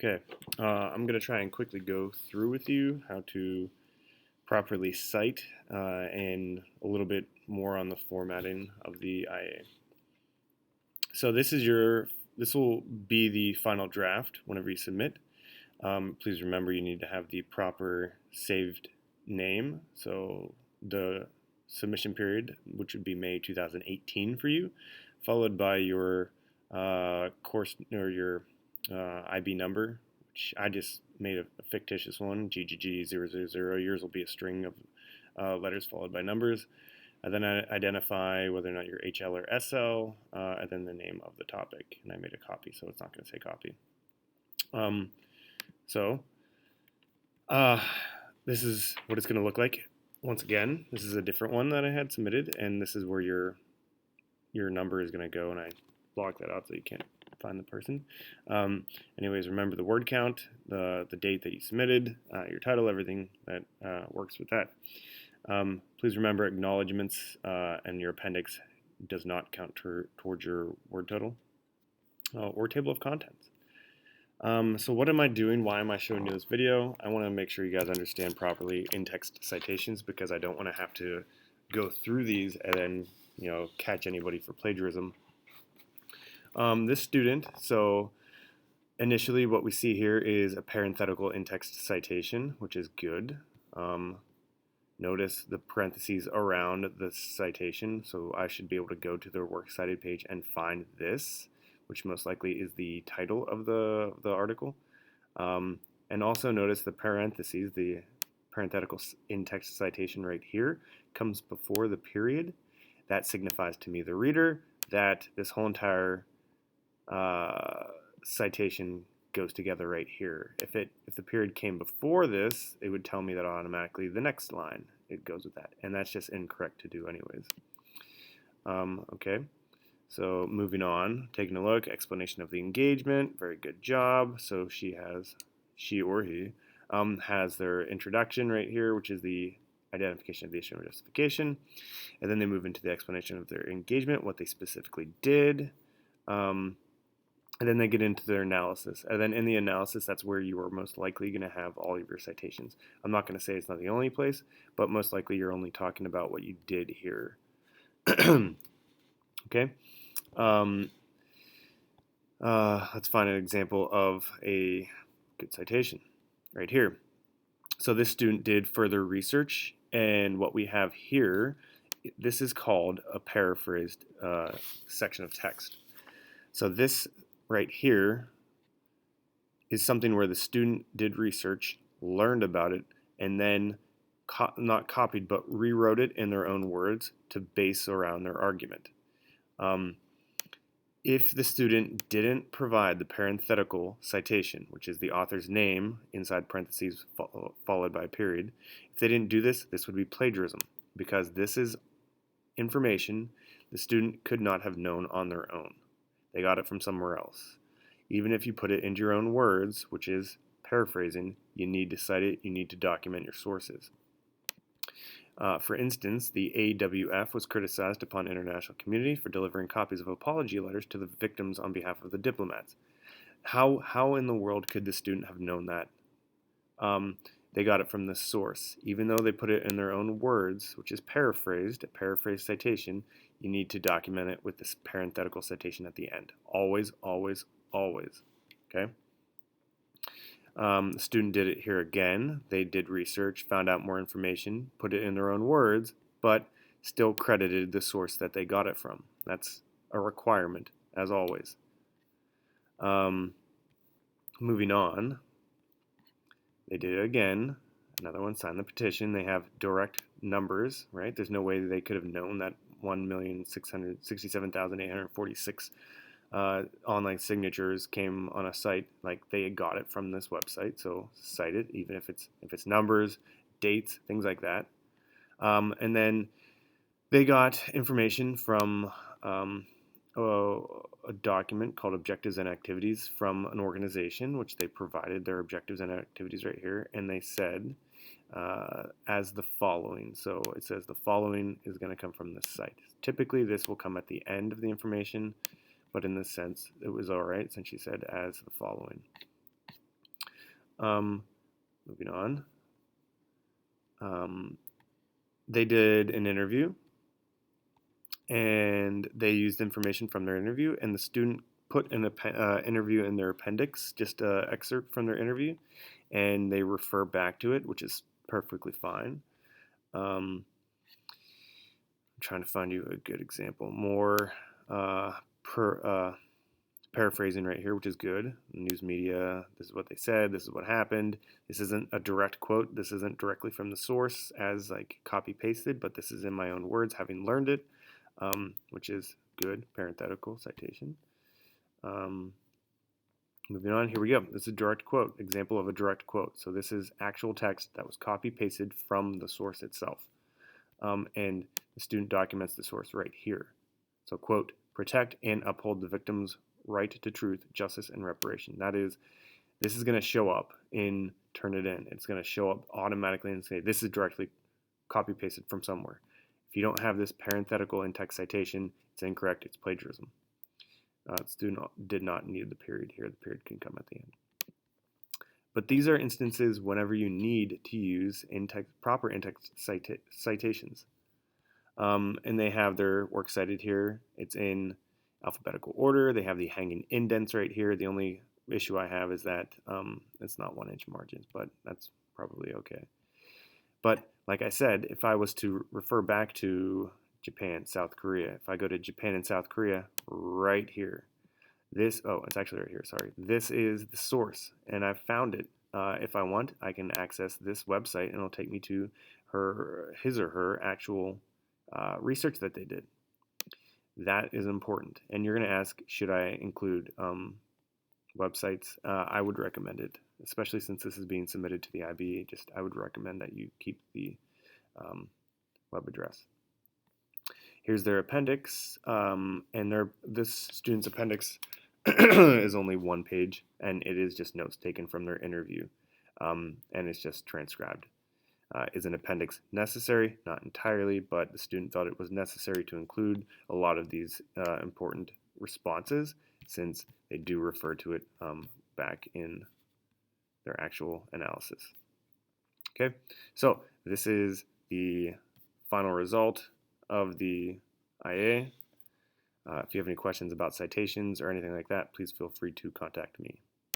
Okay, I'm going to try and quickly go through with you how to properly cite and a little bit more on the formatting of the IA. So this will be the final draft whenever you submit. Please remember you need to have the proper saved name. So the submission period, which would be May 2018 for you, followed by your course or your IB number, which I just made a fictitious one, GGG000. Yours will be a string of letters followed by numbers. And then I identify whether or not you're HL or SL, and then the name of the topic. And I made a copy, so it's not going to say copy. So this is what it's going to look like. Once again, this is a different one that I had submitted, and this is where your number is going to go, and I block that out so you can't find the person. Anyways, remember the word count, the date that you submitted, your title, everything that works with that. Please remember acknowledgments and your appendix does not count towards your word total or table of contents. So what am I doing? Why am I showing you this video? I want to make sure you guys understand properly in-text citations because I don't want to have to go through these and then catch anybody for plagiarism. This student, so initially what we see here is a parenthetical in-text citation, which is good. Notice the parentheses around the citation, so I should be able to go to the works cited page and find this, which most likely is the title of the article. And also notice the parentheses, the parenthetical in-text citation right here comes before the period. That signifies to me, the reader, that this whole entire citation goes together right here. If the period came before this, it would tell me that automatically the next line it goes with that, and that's just incorrect to do anyways. Okay, so moving on, taking a look, explanation of the engagement, very good job. So she or he has their introduction right here, which is the identification of the issue and justification, and then they move into the explanation of their engagement, what they specifically did. And then they get into their analysis. And then in the analysis, that's where you are most likely going to have all of your citations. I'm not going to say it's not the only place, but most likely you're only talking about what you did here. Okay. Let's find an example of a good citation right here. So this student did further research, and what we have here, this is called a paraphrased section of text. So this right here is something where the student did research, learned about it, and then not copied but rewrote it in their own words to base around their argument. If the student didn't provide the parenthetical citation, which is the author's name inside parentheses followed by a period, if they didn't do this, this would be plagiarism because this is information the student could not have known on their own. They got it from somewhere else. Even if you put it into your own words, which is paraphrasing, you need to cite it, you need to document your sources. For instance, the AWF was criticized upon international community for delivering copies of apology letters to the victims on behalf of the diplomats. How in the world could the student have known that? They got it from the source. Even though they put it in their own words, which is paraphrased, a paraphrased citation, you need to document it with this parenthetical citation at the end. Always, always, always. Okay? The student did it here again. They did research, found out more information, put it in their own words, but still credited the source that they got it from. That's a requirement, as always. Moving on, they did it again. Another one signed the petition. They have direct numbers, right? There's no way they could have known that 1,667,846 online signatures came on a site. Like they got it from this website, so cite it, even if it's numbers, dates, things like that. And then they got information from a document called Objectives and Activities from an organization, which they provided their objectives and activities right here, and they said as the following. So it says the following is going to come from this site. Typically, this will come at the end of the information, but in this sense, it was all right since she said as the following. Moving on. They did an interview, and they used information from their interview, and the student put an interview in their appendix, just an excerpt from their interview, and they refer back to it, which is perfectly fine. I'm trying to find you a good example. More paraphrasing right here, which is good. News media, this is what they said, this is what happened. This isn't a direct quote. This isn't directly from the source as like copy pasted, but this is in my own words, having learned it, which is good. Parenthetical citation. Moving on, here we go. This is a direct quote, example of a direct quote. So this is actual text that was copy pasted from the source itself. And the student documents the source right here. So, quote, protect and uphold the victim's right to truth, justice, and reparation. That is, this is going to show up in Turnitin. It's going to show up automatically and say, this is directly copy pasted from somewhere. If you don't have this parenthetical in-text citation, it's incorrect, it's plagiarism. Student did not need the period here. The period can come at the end. But these are instances whenever you need to use proper in-text citations. And they have their work cited here. It's in alphabetical order. They have the hanging indents right here. The only issue I have is that it's not 1-inch margins, but that's probably okay. But like I said, if I was to refer back to Japan, South Korea, if I go to Japan and South Korea, right here, it's actually right here, sorry. This is the source, and I've found it. If I want, I can access this website, and it'll take me to his or her actual research that they did. That is important. And you're going to ask, should I include websites? I would recommend it, especially since this is being submitted to the IAEA. I would recommend that you keep the web address. Here's their appendix, and this student's appendix is only 1 page, and it is just notes taken from their interview, and it's just transcribed. Is an appendix necessary? Not entirely, but the student thought it was necessary to include a lot of these important responses, since they do refer to it back in their actual analysis. Okay, so this is the final result of the IAEA. If you have any questions about citations or anything like that, please feel free to contact me.